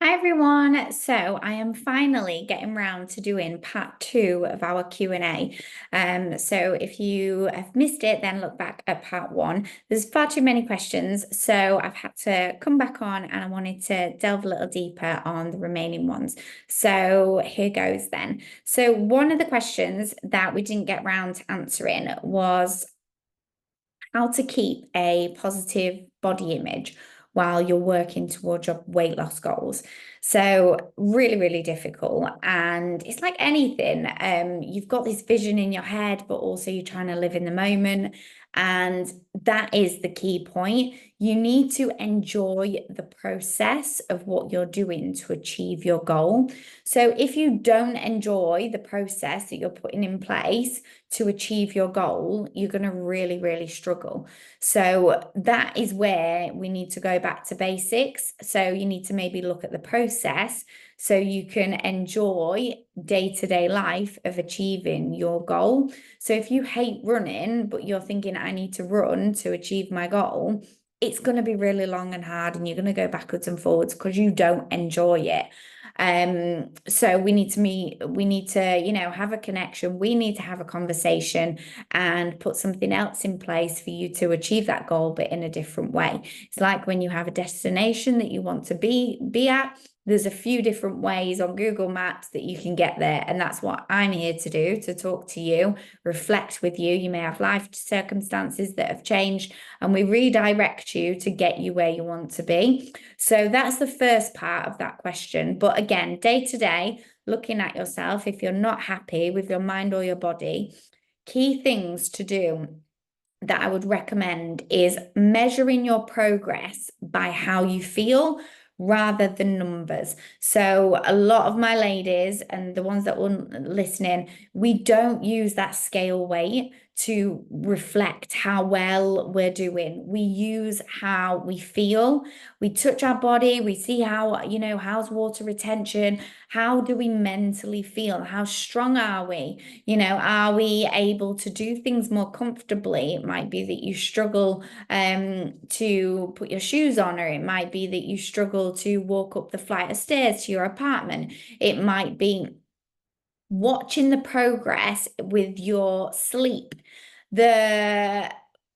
Hi everyone. So I am finally getting round to doing part two of our Q&A. So if you have missed it, then look back at part one. There's far too many questions, so I've had to come back on and I wanted to delve a little deeper on the remaining ones. So here goes then. So one of the questions that we didn't get round to answering was how to keep a positive body image while you're working towards your weight loss goals. So really, really difficult. And it's like anything. You've got this vision in your head, but also you're trying to live in the moment. And that is the key point. You need to enjoy the process of what you're doing to achieve your goal. So if you don't enjoy the process that you're putting in place to achieve your goal, you're going to really, really struggle. So that is where we need to go back to basics. So you need to maybe look at the process so you can enjoy day-to-day life of achieving your goal. So if you hate running, but you're thinking, I need to run to achieve my goal, it's going to be really long and hard, and you're going to go backwards and forwards because you don't enjoy it. So we need to meet, we need to, have a connection. We need to have a conversation and put something else in place for you to achieve that goal, but in a different way. It's like when you have a destination that you want to be at, there's a few different ways on Google Maps that you can get there. And that's what I'm here to do, to talk to you, reflect with you. You may have life circumstances that have changed, and we redirect you to get you where you want to be. So that's the first part of that question. But again, day to day, looking at yourself, if you're not happy with your mind or your body, key things to do that I would recommend is measuring your progress by how you feel rather than numbers. So a lot of my ladies and the ones that were listening, we don't use that scale weight to reflect how well we're doing. We use how we feel. We touch our body, we see how, how's water retention, how do we mentally feel? How strong are we? Are we able to do things more comfortably? It might be that you struggle to put your shoes on, or it might be that you struggle to walk up the flight of stairs to your apartment. It might be watching the progress with your sleep. The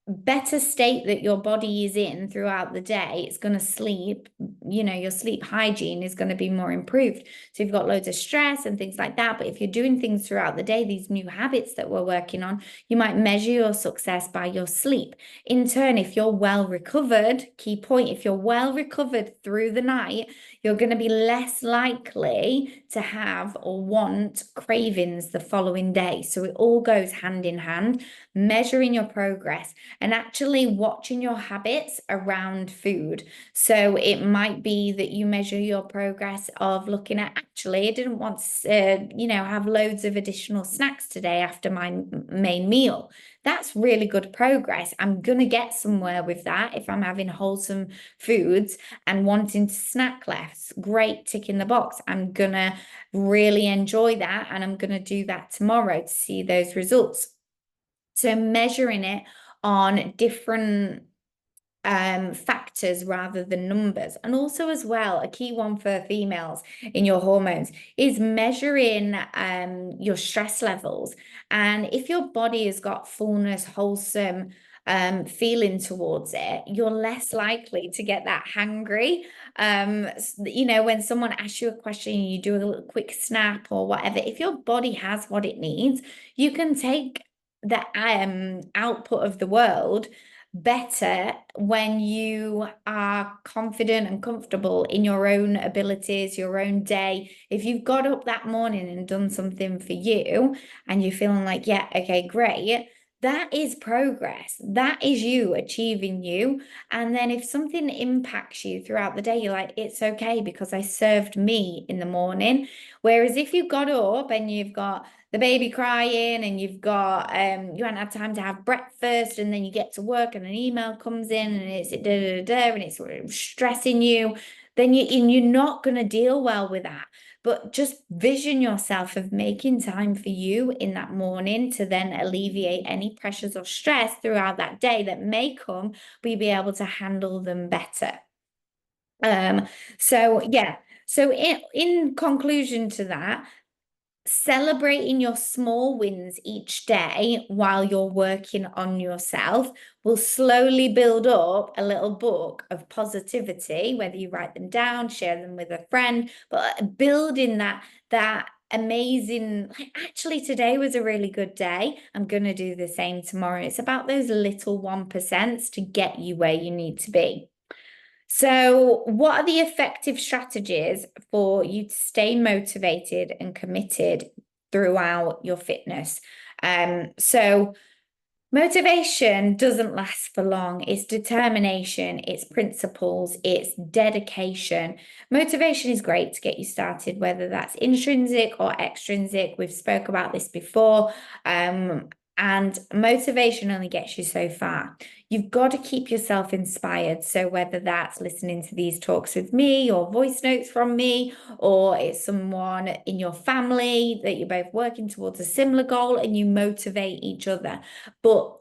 better state that your body is in throughout the day, it's going to sleep, your sleep hygiene is going to be more improved. So you've got loads of stress and things like that. But if you're doing things throughout the day, these new habits that we're working on, you might measure your success by your sleep. In turn, if you're well recovered, key point, if you're well recovered through the night, you're going to be less likely to have or want cravings the following day. So it all goes hand in hand, measuring your progress and actually watching your habits around food. So it might be that you measure your progress of looking at, actually, I didn't want to, have loads of additional snacks today after my main meal. That's really good progress. I'm going to get somewhere with that if I'm having wholesome foods and wanting to snack less. Great, tick in the box. I'm going to really enjoy that, and I'm going to do that tomorrow to see those results. So measuring it on different factors rather than numbers. And also as well, a key one for females in your hormones is measuring your stress levels. And if your body has got fullness, wholesome feeling towards it, you're less likely to get that hangry. When someone asks you a question, you do a little quick snap or whatever, if your body has what it needs, you can take the output of the world better when you are confident and comfortable in your own abilities, your own day. If you've got up that morning and done something for you and you're feeling like, yeah, okay, great, that is progress. That is you achieving you. And then if something impacts you throughout the day, you're like, it's okay because I served me in the morning. Whereas if you got up and you've got the baby crying and you've got you haven't had time to have breakfast, and then you get to work and an email comes in and it's da, da, da, da, and it's sort of stressing you, then you're not going to deal well with that. But just vision yourself of making time for you in that morning to then alleviate any pressures or stress throughout that day that may come, but you'll be able to handle them better. So yeah, So in conclusion to that, celebrating your small wins each day while you're working on yourself will slowly build up a little book of positivity, whether you write them down, share them with a friend, but building that amazing, like, actually today was a really good day, I'm going to do the same tomorrow. It's about those little 1% to get you where you need to be. So, what are the effective strategies for you to stay motivated and committed throughout your fitness? So motivation doesn't last for long. It's determination, it's principles, it's dedication. Motivation is great to get you started, whether that's intrinsic or extrinsic. We've spoke about this before. And motivation only gets you so far. You've got to keep yourself inspired. So whether that's listening to these talks with me or voice notes from me, or it's someone in your family that you're both working towards a similar goal and you motivate each other. But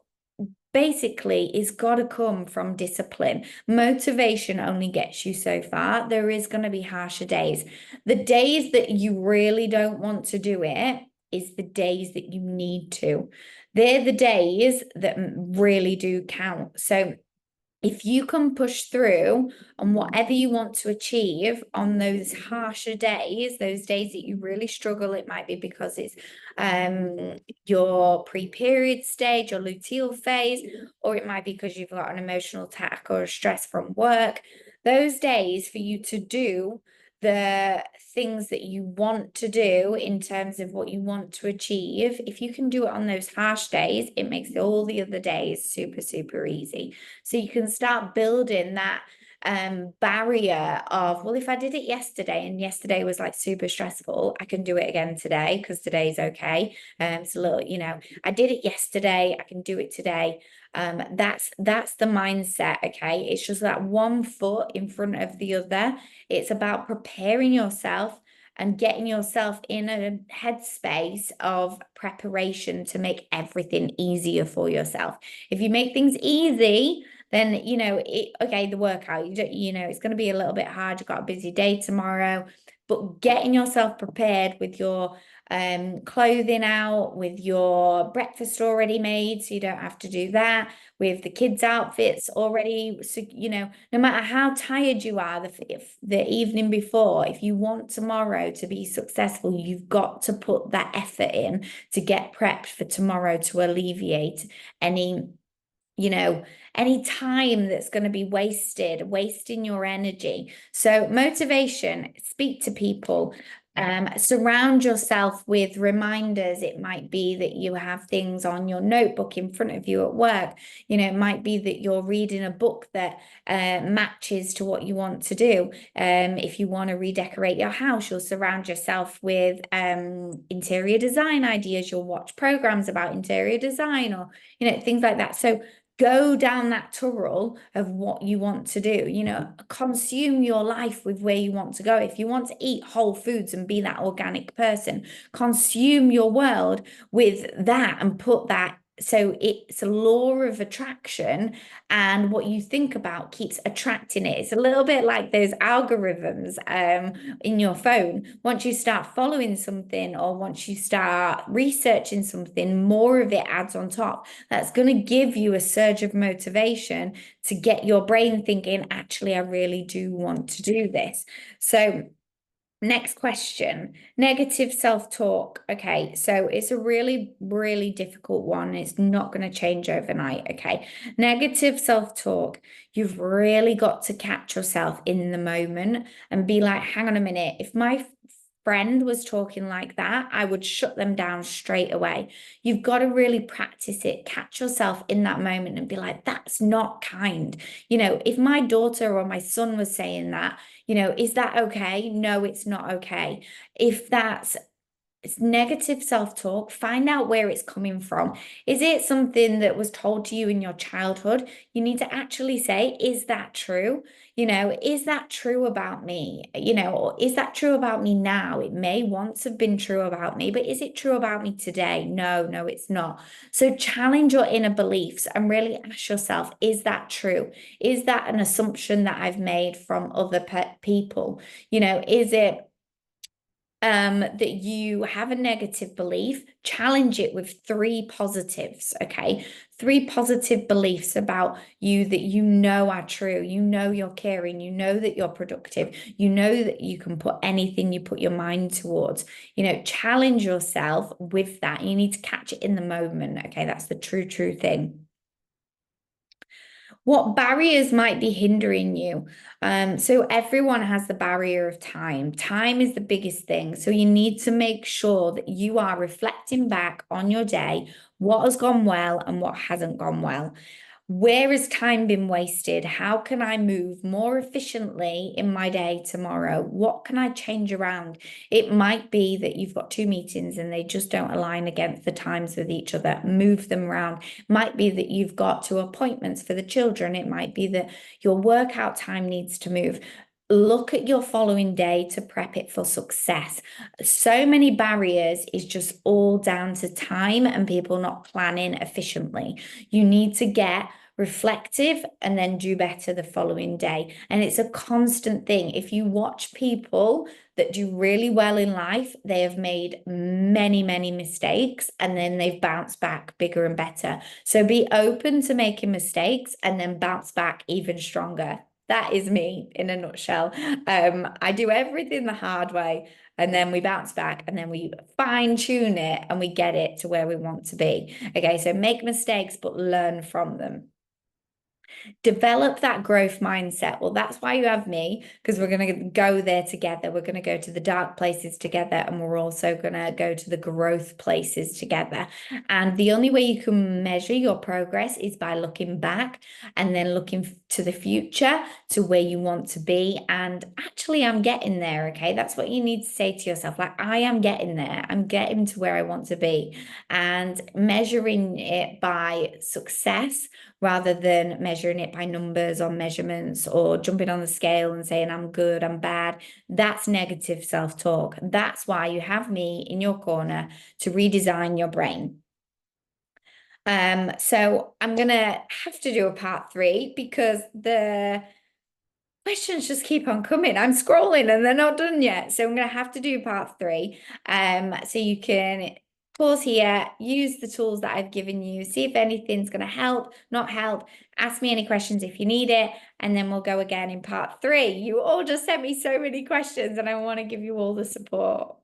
basically, it's got to come from discipline. Motivation only gets you so far. There is going to be harsher days. The days that you really don't want to do it is the days that you need to. They're the days that really do count. So if you can push through on whatever you want to achieve on those harsher days, those days that you really struggle, it might be because it's your pre-period stage or luteal phase, or it might be because you've got an emotional attack or a stress from work. Those days for you to do the things that you want to do in terms of what you want to achieve, if you can do it on those harsh days, it makes all the other days super, super easy. So you can start building that barrier of, well, if I did it yesterday and yesterday was like super stressful, I can do it again today because today's okay. It's a little, I did it yesterday, I can do it today. That's the mindset. Okay, it's just that one foot in front of the other. It's about preparing yourself and getting yourself in a headspace of preparation to make everything easier for yourself. If you make things easy, then the workout, it's going to be a little bit hard. You've got a busy day tomorrow, but getting yourself prepared with your clothing out, with your breakfast already made, so you don't have to do that, with the kids' outfits already. So, no matter how tired you are the evening before, if you want tomorrow to be successful, you've got to put that effort in to get prepped for tomorrow to alleviate any time that's going to be wasting your energy. So motivation, speak to people, surround yourself with reminders. It might be that you have things on your notebook in front of you at work. It might be that you're reading a book that matches to what you want to do. If you want to redecorate your house, you'll surround yourself with interior design ideas. You'll watch programs about interior design or, things like that. So go down that tunnel of what you want to do, consume your life with where you want to go. If you want to eat whole foods and be that organic person, consume your world with that and put that. So it's a law of attraction, and what you think about keeps attracting it. It's a little bit like those algorithms in your phone. Once you start following something, or once you start researching something, more of it adds on top. That's going to give you a surge of motivation to get your brain thinking, actually, I really do want to do this. So next question, negative self-talk. Okay, so it's a really, really difficult one. It's not going to change overnight. Okay, negative self-talk. You've really got to catch yourself in the moment and be like, hang on a minute. If my friend was talking like that, I would shut them down straight away. You've got to really practice it. Catch yourself in that moment and be like, that's not kind. If my daughter or my son was saying that, is that okay? No, it's not okay. If that's it's negative self-talk, find out where it's coming from. Is it something that was told to you in your childhood? You need to actually say, is that true? Is that true about me? Or is that true about me now? It may once have been true about me, but is it true about me today? No, no, it's not. So challenge your inner beliefs and really ask yourself, is that true? Is that an assumption that I've made from other people? Is it that you have a negative belief, challenge it with three positives, okay? Three positive beliefs about you that are true. You're caring, that you're productive, that you can put anything you put your mind towards. Challenge yourself with that. You need to catch it in the moment, okay? That's the true thing. What barriers might be hindering you? So everyone has the barrier of time. Time is the biggest thing. So you need to make sure that you are reflecting back on your day, what has gone well and what hasn't gone well. Where has time been wasted? How can I move more efficiently in my day tomorrow? What can I change around? It might be that you've got two meetings and they just don't align against the times with each other. Move them around. Might be that you've got two appointments for the children. It might be that your workout time needs to move. Look at your following day to prep it for success. So many barriers is just all down to time and people not planning efficiently. You need to get reflective and then do better the following day. And it's a constant thing. If you watch people that do really well in life, they have made many, many mistakes and then they've bounced back bigger and better. So be open to making mistakes and then bounce back even stronger. That is me in a nutshell. I do everything the hard way and then we bounce back and then we fine tune it and we get it to where we want to be. Okay, so make mistakes, but learn from them. Develop that growth mindset. Well, that's why you have me, because we're going to go there together. We're going to go to the dark places together, and we're also going to go to the growth places together. And the only way you can measure your progress is by looking back and then looking to the future, to where you want to be. And actually, I'm getting there. Okay. That's what you need to say to yourself. Like, I am getting there. I'm getting to where I want to be. And measuring it by success rather than measuring it by numbers or measurements or jumping on the scale and saying I'm good, I'm bad. That's negative self-talk. That's why you have me in your corner to redesign your brain. So I'm gonna have to do a part 3 because the questions just keep on coming. I'm scrolling and they're not done yet. So I'm going to have to do part 3. So you can pause here, use the tools that I've given you, see if anything's going to help, not help. Ask me any questions if you need it. And then we'll go again in part 3. You all just sent me so many questions and I want to give you all the support.